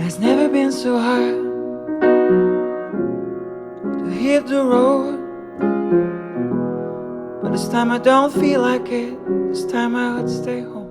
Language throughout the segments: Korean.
it's never been so hard to hit the road. But this time I don't feel like it. This time I would stay home.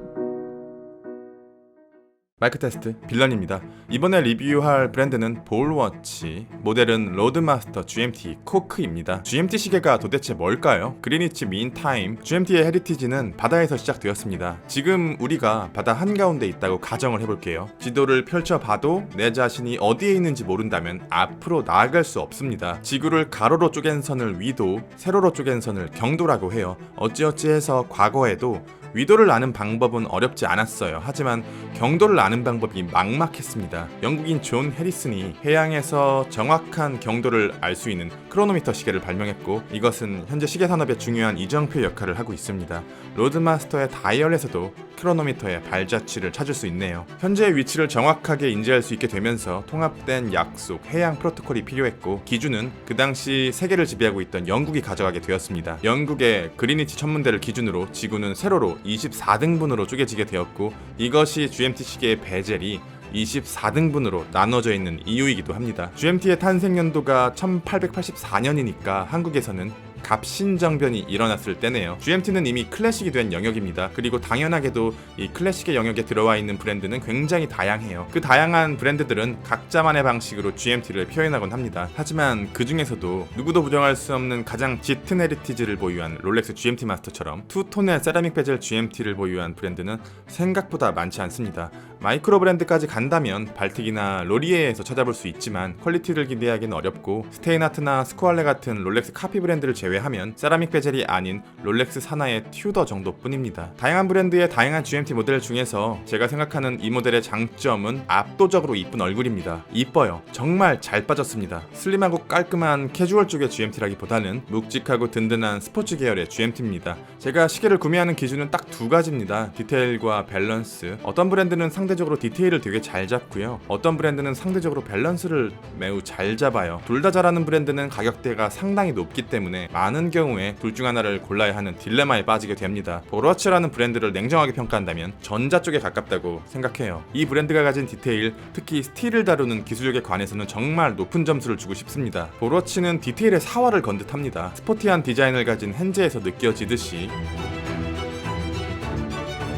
마이크 테스트 빌런입니다. 이번에 리뷰할 브랜드는 볼워치, 모델은 로드마스터 GMT 코크입니다. GMT 시계가 도대체 뭘까요? 그리니치 민 타임, GMT의 헤리티지는 바다에서 시작되었습니다. 지금 우리가 바다 한가운데 있다고 가정을 해볼게요. 지도를 펼쳐봐도 내 자신이 어디에 있는지 모른다면 앞으로 나아갈 수 없습니다. 지구를 가로로 쪼갠 선을 위도, 세로로 쪼갠 선을 경도라고 해요. 어찌어찌해서 과거에도 위도를 아는 방법은 어렵지 않았어요. 하지만 경도를 아는 방법이 막막했습니다. 영국인 존 해리슨이 해양에서 정확한 경도를 알 수 있는 크로노미터 시계를 발명했고, 이것은 현재 시계 산업의 중요한 이정표 역할을 하고 있습니다. 로드마스터의 다이얼에서도 크로노미터의 발자취를 찾을 수 있네요. 현재의 위치를 정확하게 인지할 수 있게 되면서 통합된 약속, 해양 프로토콜이 필요했고, 기준은 그 당시 세계를 지배하고 있던 영국이 가져가게 되었습니다. 영국의 그리니치 천문대를 기준으로 지구는 세로로 24등분으로 쪼개지게 되었고, 이것이 GMT 시계의 베젤이 24등분으로 나눠져 있는 이유이기도 합니다. GMT의 탄생 연도가 1884년이니까 한국에서는 갑신정변이 일어났을 때네요. GMT는 이미 클래식이 된 영역입니다. 그리고 당연하게도 이 클래식의 영역에 들어와 있는 브랜드는 굉장히 다양해요. 그 다양한 브랜드들은 각자만의 방식으로 GMT를 표현하곤 합니다. 하지만 그 중에서도 누구도 부정할 수 없는 가장 짙은 헤리티지를 보유한 롤렉스 GMT 마스터처럼 투톤의 세라믹 베젤 GMT를 보유한 브랜드는 생각보다 많지 않습니다. 마이크로 브랜드까지 간다면 발틱이나 로리에에서 찾아볼 수 있지만 퀄리티를 기대하기는 어렵고, 스테인하트나 스코알레 같은 롤렉스 카피 브랜드를 제외하면 세라믹 베젤이 아닌 롤렉스 사나의 튜더 정도뿐입니다. 다양한 브랜드의 다양한 GMT 모델 중에서 제가 생각하는 이 모델의 장점은 압도적으로 이쁜 얼굴입니다. 이뻐요. 정말 잘 빠졌습니다. 슬림하고 깔끔한 캐주얼 쪽의 GMT라기보다는 묵직하고 든든한 스포츠 계열의 GMT입니다. 제가 시계를 구매하는 기준은 딱 두 가지입니다. 디테일과 밸런스. 어떤 브랜드는 상대적으로 디테일을 되게 잘 잡고요, 어떤 브랜드는 상대적으로 밸런스를 매우 잘 잡아요. 둘 다 잘하는 브랜드는 가격대가 상당히 높기 때문에 많은 경우에 둘 중 하나를 골라야 하는 딜레마에 빠지게 됩니다. 볼워치라는 브랜드를 냉정하게 평가한다면 전자 쪽에 가깝다고 생각해요. 이 브랜드가 가진 디테일, 특히 스틸을 다루는 기술력에 관해서는 정말 높은 점수를 주고 싶습니다. 볼워치는 디테일의 사활을 건 듯합니다. 스포티한 디자인을 가진 핸즈에서 느껴지듯이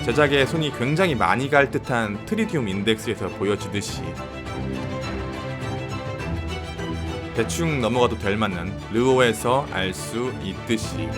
제작에 손이 굉장히 많이 갈 듯한 트리디움 인덱스에서 보여지듯이 대충 넘어가도 될 만한 르오에서 알 수 있듯이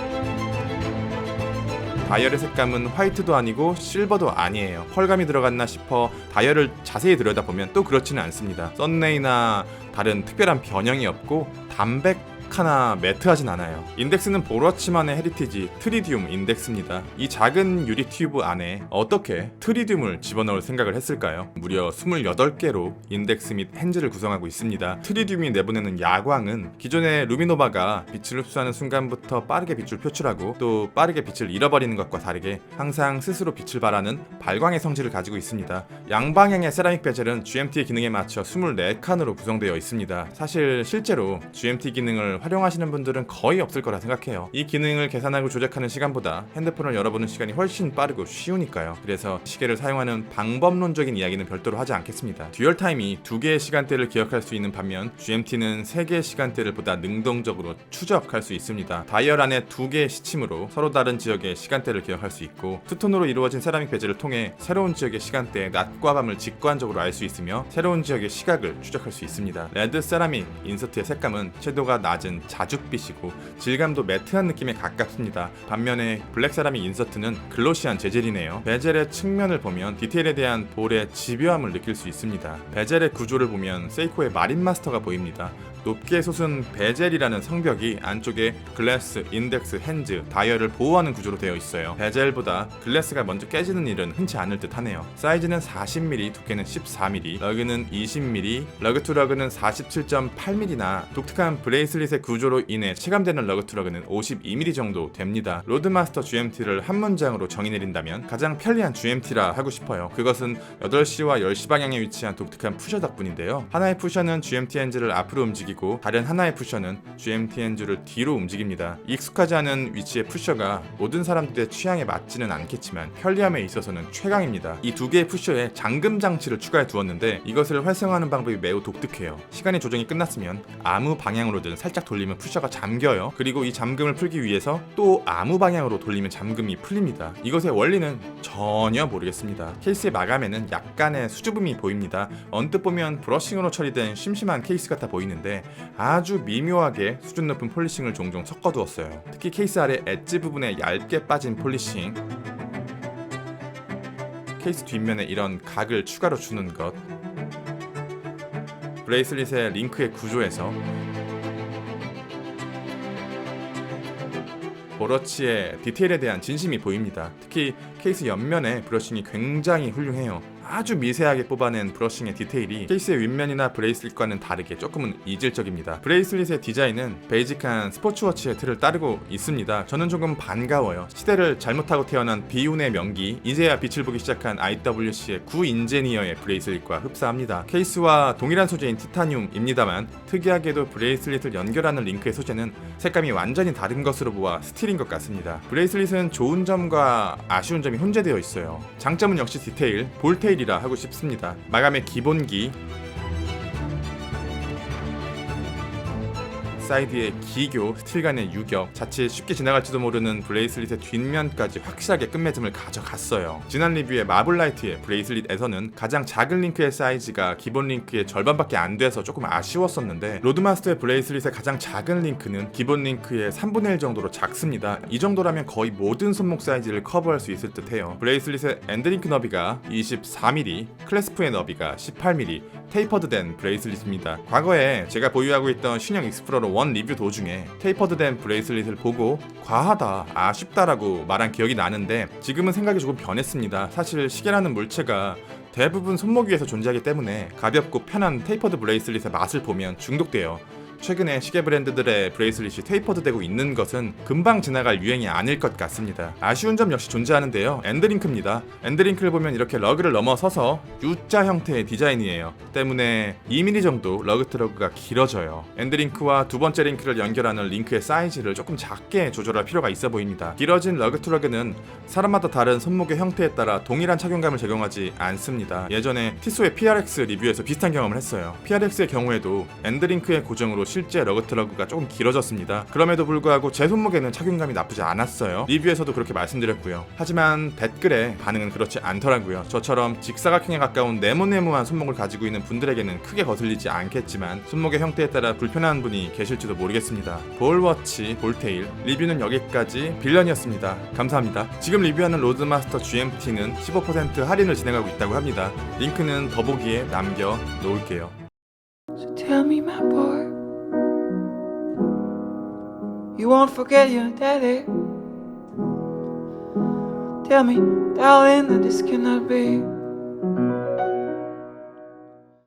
다이얼의 색감은 화이트도 아니고 실버도 아니에요. 펄감이 들어갔나 싶어 다이얼을 자세히 들여다보면 또 그렇지는 않습니다. 썬레이나 다른 특별한 변형이 없고 담백하나 매트하진 않아요. 인덱스는 볼워치만의 헤리티지 트리디움 인덱스입니다. 이 작은 유리 튜브 안에 어떻게 트리디움을 집어넣을 생각을 했을까요? 무려 28개로 인덱스 및 핸즈를 구성하고 있습니다. 트리디움이 내보내는 야광은 기존의 루미노바가 빛을 흡수하는 순간부터 빠르게 빛을 표출하고 또 빠르게 빛을 잃어버리는 것과 다르게 항상 스스로 빛을 발하는 발광의 성질을 가지고 있습니다. 양방향의 세라믹 베젤은 GMT의 기능에 맞춰 24칸으로 구성되어 있습니다. 사실 실제로 GMT 기능을 활용하시는 분들은 거의 없을 거라 생각해요. 이 기능을 계산하고 조작하는 시간보다 핸드폰을 열어보는 시간이 훨씬 빠르고 쉬우니까요. 그래서 시계를 사용하는 방법론적인 이야기는 별도로 하지 않겠습니다. 듀얼타임이 2개의 시간대를 기억할 수 있는 반면 GMT는 3개의 시간대를 보다 능동적으로 추적할 수 있습니다. 다이얼 안에 2개의 시침으로 서로 다른 지역의 시간대를 기억할 수 있고, 투톤으로 이루어진 세라믹 베젤을 통해 새로운 지역의 시간대의 낮과 밤을 직관적으로 알 수 있으며 새로운 지역의 시각을 추적할 수 있습니다. 레드 세라믹 인서트의 색감은 채도가 낮은 자줏빛이고 질감도 매트한 느낌에 가깝습니다. 반면에 블랙 세라믹 인서트는 글로시한 재질이네요. 베젤의 측면을 보면 디테일에 대한 볼의 집요함을 느낄 수 있습니다. 베젤의 구조를 보면 세이코의 마린 마스터가 보입니다. 높게 솟은 베젤이라는 성벽이 안쪽에 글래스, 인덱스, 핸즈, 다이얼을 보호하는 구조로 되어 있어요. 베젤보다 글래스가 먼저 깨지는 일은 흔치 않을 듯 하네요. 사이즈는 40mm, 두께는 14mm, 러그는 20mm, 러그 투 러그는 47.8mm나 독특한 브레이슬릿의 구조로 인해 체감되는 러그 투 러그는 52mm 정도 됩니다. 로드마스터 GMT를 한 문장으로 정의 내린다면 가장 편리한 GMT라 하고 싶어요. 그것은 8시와 10시 방향에 위치한 독특한 푸셔 덕분인데요. 하나의 푸셔는 GMT 핸즈를 앞으로 움직여 움직이고 다른 하나의 푸셔는 GMT 핸즈를 뒤로 움직입니다. 익숙하지 않은 위치의 푸셔가 모든 사람들의 취향에 맞지는 않겠지만 편리함에 있어서는 최강입니다. 이 두 개의 푸셔에 잠금 장치를 추가해 두었는데 이것을 활성화하는 방법이 매우 독특해요. 시간의 조정이 끝났으면 아무 방향으로든 살짝 돌리면 푸셔가 잠겨요. 그리고 이 잠금을 풀기 위해서 또 아무 방향으로 돌리면 잠금이 풀립니다. 이것의 원리는 전혀 모르겠습니다. 케이스의 마감에는 약간의 수줍음이 보입니다. 언뜻 보면 브러싱으로 처리된 심심한 케이스 같아 보이는데 아주 미묘하게 수준 높은 폴리싱을 종종 섞어두었어요. 특히 케이스 아래 엣지 부분에 얇게 빠진 폴리싱, 케이스 뒷면에 이런 각을 추가로 주는 것, 브레이슬릿의 링크의 구조에서 버러치의 디테일에 대한 진심이 보입니다. 특히 케이스 옆면의 브러싱이 굉장히 훌륭해요. 아주 미세하게 뽑아낸 브러싱의 디테일이 케이스의 윗면이나 브레이슬릿과는 다르게 조금은 이질적입니다. 브레이슬릿의 디자인은 베이직한 스포츠워치의 틀을 따르고 있습니다. 저는 조금 반가워요. 시대를 잘못하고 태어난 비운의 명기, 이제야 빛을 보기 시작한 IWC의 구 인제니어의 브레이슬릿과 흡사합니다. 케이스와 동일한 소재인 티타늄입니다만 특이하게도 브레이슬릿을 연결하는 링크의 소재는 색감이 완전히 다른 것으로 보아 스틸인 것 같습니다. 브레이슬릿은 좋은 점과 아쉬운 점이 혼재되어 있어요. 장점은 역시 디테일, 볼테일 이라 하고 싶습니다. 마감의 기본기, 사이드의 기교, 스틸간의 유격, 자칫 쉽게 지나갈지도 모르는 브레이슬릿의 뒷면까지 확실하게 끝맺음을 가져갔어요. 지난 리뷰의 마블라이트의 브레이슬릿에서는 가장 작은 링크의 사이즈가 기본 링크의 절반밖에 안 돼서 조금 아쉬웠었는데 로드마스터의 브레이슬릿의 가장 작은 링크는 기본 링크의 3분의 1 정도로 작습니다. 이 정도라면 거의 모든 손목 사이즈를 커버할 수 있을 듯해요. 브레이슬릿의 엔드링크 너비가 24mm, 클래스프의 너비가 18mm, 테이퍼드된 브레이슬릿입니다. 과거에 제가 보유하고 있던 신형 익스플로러 1 리뷰 도중에 테이퍼드된 브레이슬릿을 보고 과하다, 아쉽다라고 말한 기억이 나는데 지금은 생각이 조금 변했습니다. 사실 시계라는 물체가 대부분 손목 위에서 존재하기 때문에 가볍고 편한 테이퍼드 브레이슬릿의 맛을 보면 중독돼요. 최근에 시계 브랜드들의 브레이슬릿이 테이퍼드되고 있는 것은 금방 지나갈 유행이 아닐 것 같습니다. 아쉬운 점 역시 존재하는데요. 엔드링크입니다. 엔드링크를 보면 이렇게 러그를 넘어서서 U자 형태의 디자인이에요. 때문에 2mm 정도 러그 트러그가 길어져요. 엔드링크와 두 번째 링크를 연결하는 링크의 사이즈를 조금 작게 조절할 필요가 있어 보입니다. 길어진 러그 트러그는 사람마다 다른 손목의 형태에 따라 동일한 착용감을 제공하지 않습니다. 예전에 티소의 PRX 리뷰에서 비슷한 경험을 했어요. PRX의 경우에도 엔드링크의 고정으로 실제 러그 트러그가 조금 길어졌습니다. 그럼에도 불구하고 제 손목에는 착용감이 나쁘지 않았어요. 리뷰에서도 그렇게 말씀드렸고요. 하지만 댓글에 반응은 그렇지 않더라고요. 저처럼 직사각형에 가까운 네모네모한 손목을 가지고 있는 분들에게는 크게 거슬리지 않겠지만 손목의 형태에 따라 불편한 분이 계실지도 모르겠습니다. 볼워치, 볼테일 리뷰는 여기까지. 빌런이었습니다. 감사합니다. 지금 리뷰하는 로드마스터 GMT는 15% 할인을 진행하고 있다고 합니다. 링크는 더보기에 남겨 놓을게요. So tell me, my boy, you won't forget your daddy. Tell me, darling, that this cannot be.